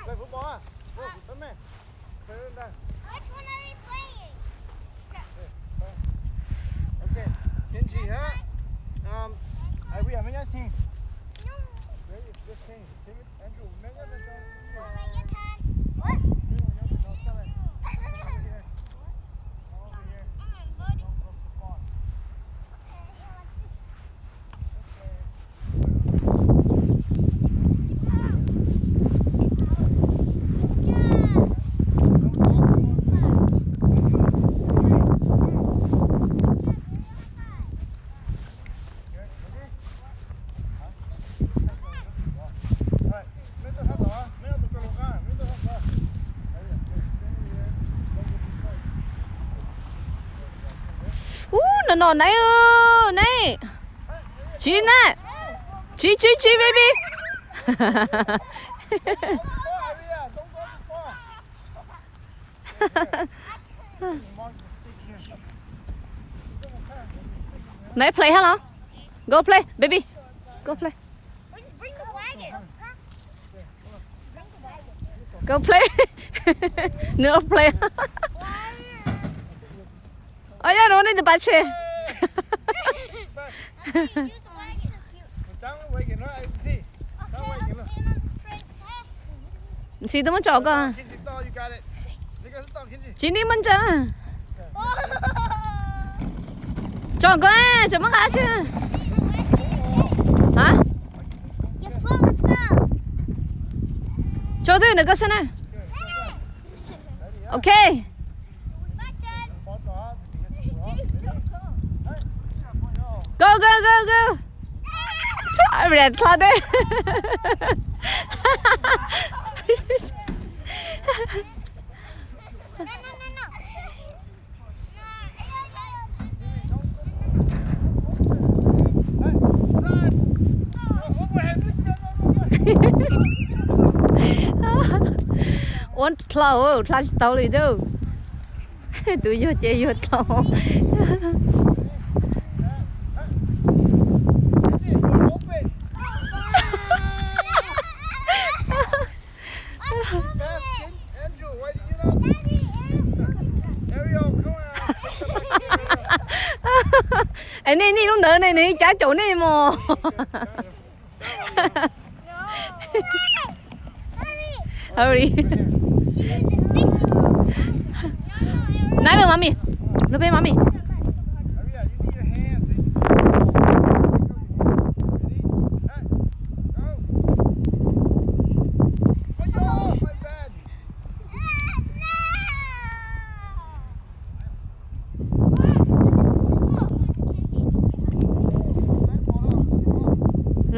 Play football. Come here. Play it down. Which one are we playing? Okay. Kenji, huh? We have mấy team. No. This team. Andrew, mấy cái bên trong. Alright, your turn. What? nó này ơ này chị này chị baby này play hello go play baby go play Bring the wagon. go play no play oh yeah no need the batch chị tôi muốn chọn cơ chị đi mình chọn chọn cơ chọn mất ai chứ hả cho tôi được cái này ok go trời đẹp thật đấy uốn thầu tàu đi đâu tụi vô chơi vô tàu anh này không đỡ này này trả chỗ này mà hurry nãy rồi mami lúc bên mami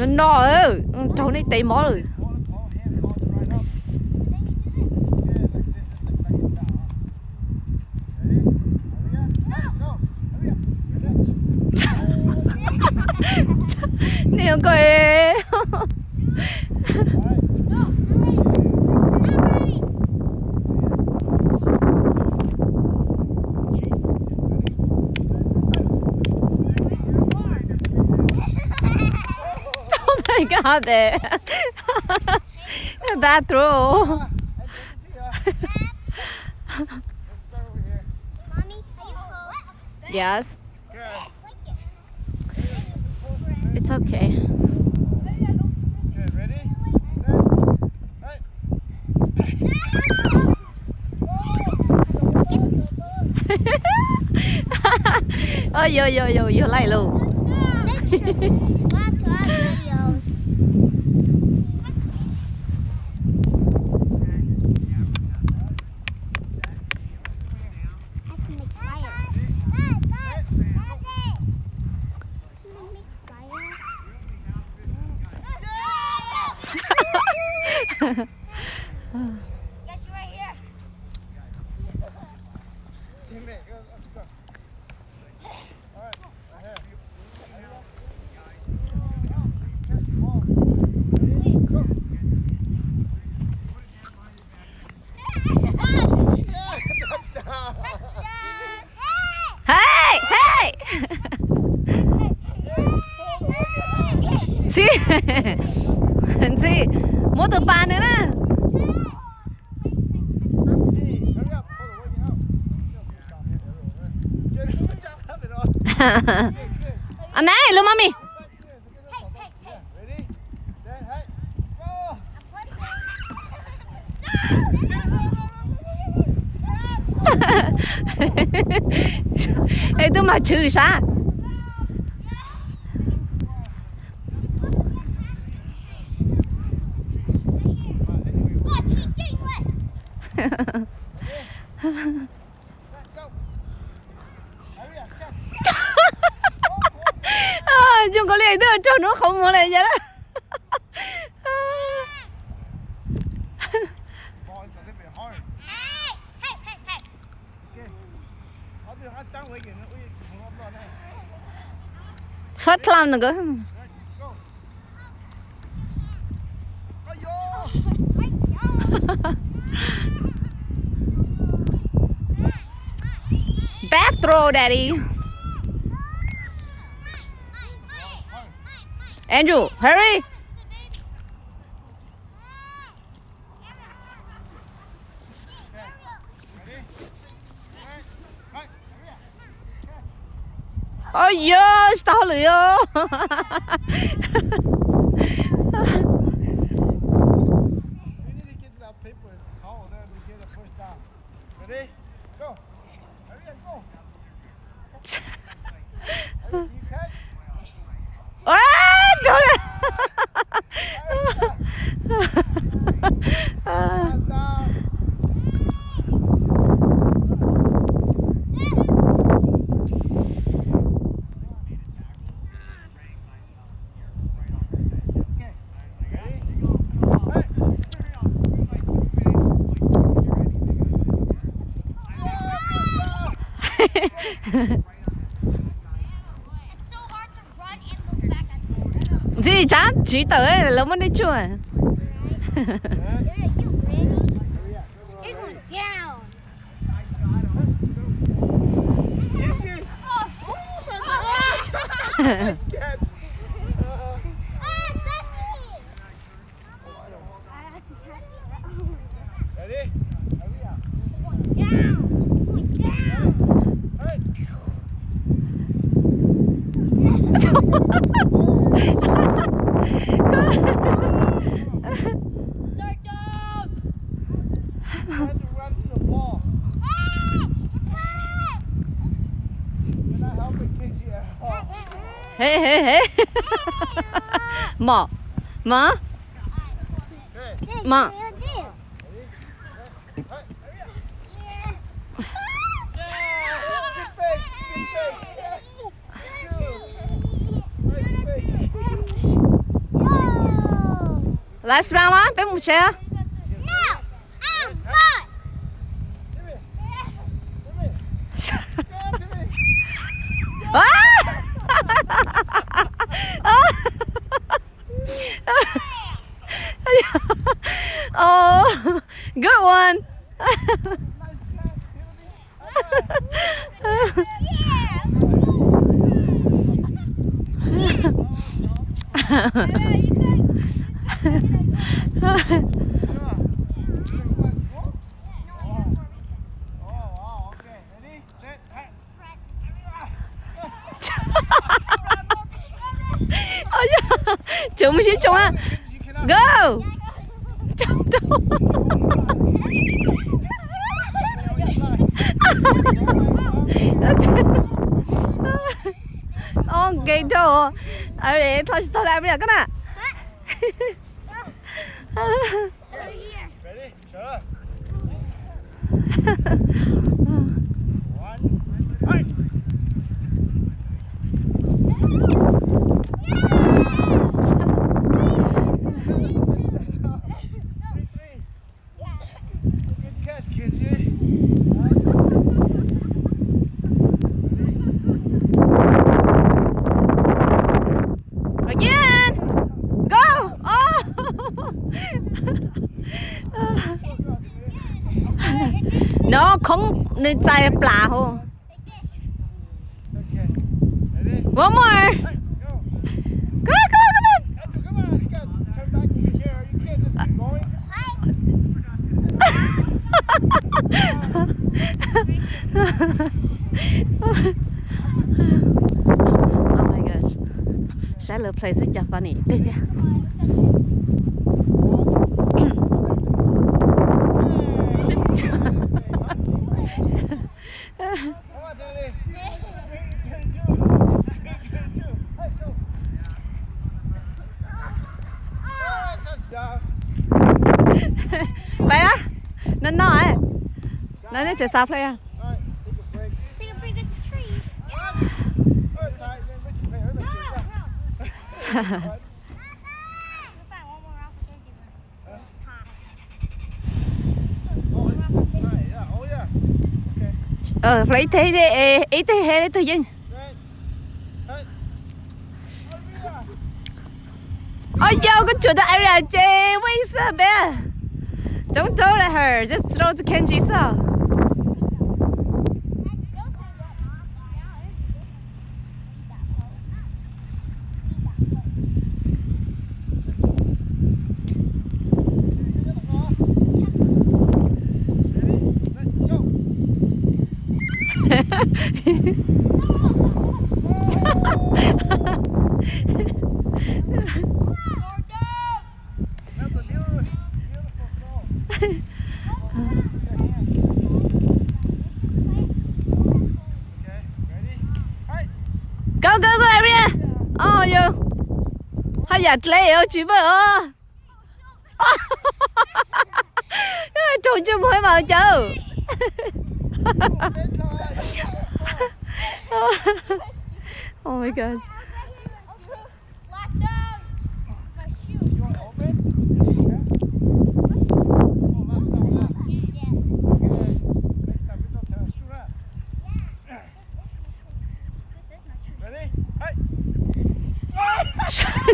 nó trâu này tẩy mó rồi nè coi I got it. That throw. Mommy, are you cold? Yes. It's okay. Okay, ready? Oh, yo, lại luôn. Watch our videos. I can make fire. Get you right here. Teammate, let's go. All right, right here. Hey! Chị, chị, mua từ bàn nữa nè. Anh này, lô mami. Yeah, ready? Set, hey, go! Ê, tôi mà trừ sao? Chúng có lẽ đưa cho nó không muốn lại vậy đó. Boys, a little bit hard. Okay. I'll do a trắng với kìa, nó không ốp lên này. Xuất làm được cơ. Right, go. Ayo! Back throw, daddy. Andrew, hurry. Ôi giời, sao lửa. We need to get that paper towel there to get a first down. Ready? Go. Hurry up, go. Hurry, you catch? À, trời ơi. Pass down. Okay. Ready? Hey. It's so hard to run and look back at the Gì chán, chỉ tới là mất đi chưa? You're you ready? You're going down. Nice catch. Ready? Hurry up. Going down. Hey. Start down. Try to run to the ball. You're not helping Kenji at all. Hey, hey, hey. Mỏ. Mỏ. Okay. Mỏ. Hey, hurry up. Yeah, good face, good face. Yes. Nice face. Last round á, bé một xe. No, I'm not. Give it. Give it. Go, give it. Oh, good one. Nice catch, Chúng mình chúng á. Go. Ok đâu. Ở đây thôi lại bây giờ cái nào. Ready? Shut up. One. Hey. Three. Good catch, Kenji. Again. Go. Oh. Nó không nên chạy plà hồ. Okay. Ready? One more. Hey, go. Come on. Andrew, come on. You gotta turn back to your chair. You can't just keep going. Tyler plays it Japanese. Vậy á, nên nó ấy, nó chơi sao play à? Take a pretty good tree. Play thế đi, ý thế hay thế gì? Oh, yo, go to the area, Jay. Wait a bit. Don't throw at her. Just throw to Kenji. So. Go, area. Oh, yo. Hay là play ở chị bơ. Trốn chưa mới vào chứ. Oh my god.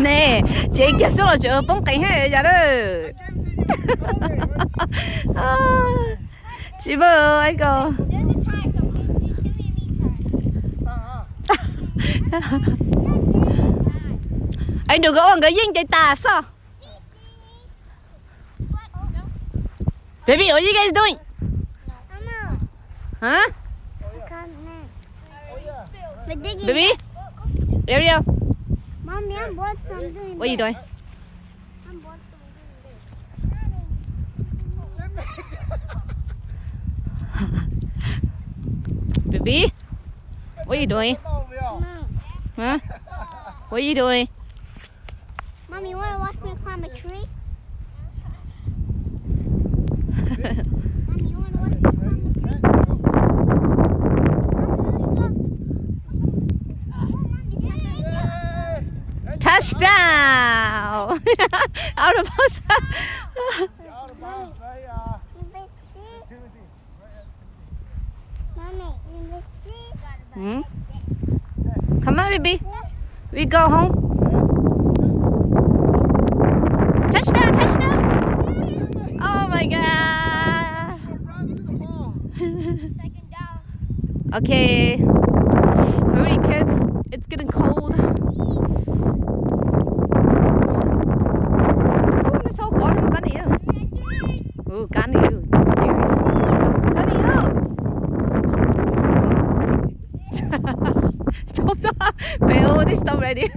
Nè, chị kia xuống là chợ bóng cảnh hết giờ đó. Chị bơ ấy cơ. Anh đừng có cái dính chạy tà sao? Baby, what are you guys doing? Huh? Baby? Ariel? Mommy, I'm bored, so I'm doing What are you doing? I'm bored, Baby? What are you doing? Huh? What are you doing? Mommy, you want to watch me climb a tree? Mommy, you want to watch me climb a tree? Touchdown! Out of bounds. Hmm? Come on, baby. We go home. Touchdown, touchdown. Oh my god. Second down. Okay. Hurry, kids. It's getting cold. Oh, nó sao có nó cắn yêu. Cắn yêu. It's scary. Cắn yêu. Stop that. Bell, they stop ready.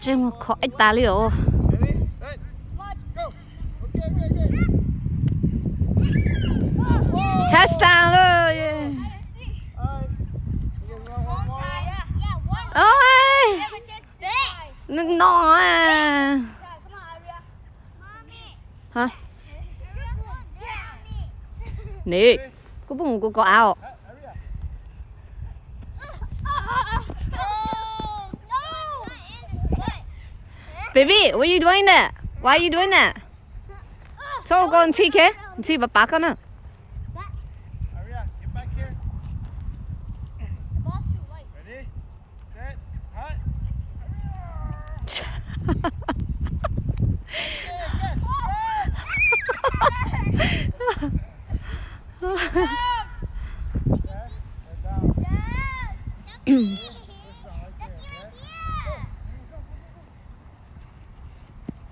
Chứ mà khỏi ta liệu. Touchdown luôn. Yeah. Ôi. Nó à. Hả? Nè, cô bụng cô có áo. Baby, what are you doing there? Why are you doing that? So go and see, okay? And see, but back on it. Aria, get back here. The ball's too light. Ready, set, hut.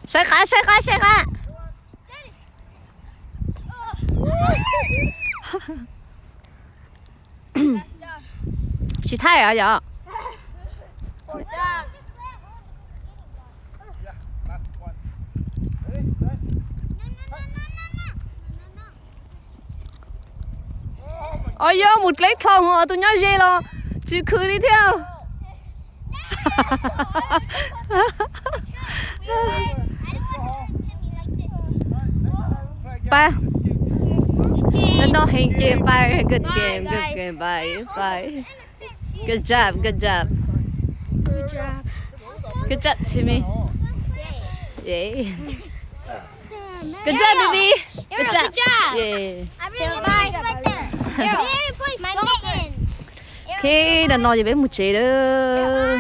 Xoay khá, xoay khá, xoay khá. Chị thay à giờ? Good job. Yeah, last one. Ready? Set. Oh my Ôi yo, một lấy không à, tôi nhớ gì lo. Chị cứ đi theo. Ba. No, hình game, bye. Good game, good game, bye, bye. Good job, good job. Good job. Good job, Timmy. Yeah. Good job, baby. Good job. Good job. Yeah. Say bye. Right there. My mitten. Okay, đừng nói gì với một chị nữa.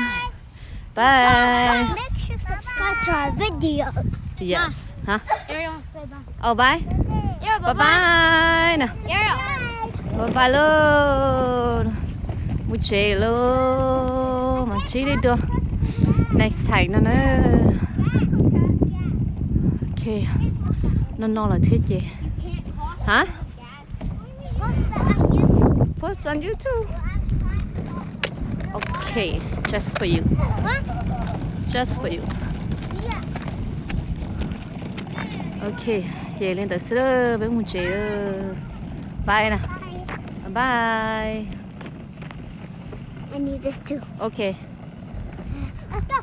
Bye. Make sure to subscribe to our videos. Yes. Hả? Ariel, say bye. Oh, bye. Bye bye nè. Bye bye luôn. Một chị luôn. Mà chị đi được. Next time nữa nữa. Okay. Nó là thiết gì? Hả? Post on YouTube. Okay, just for you. Just for you. Okay, về lên tới sữa với một chị. Bye nè. Bye. I need this too. Okay. Let's go.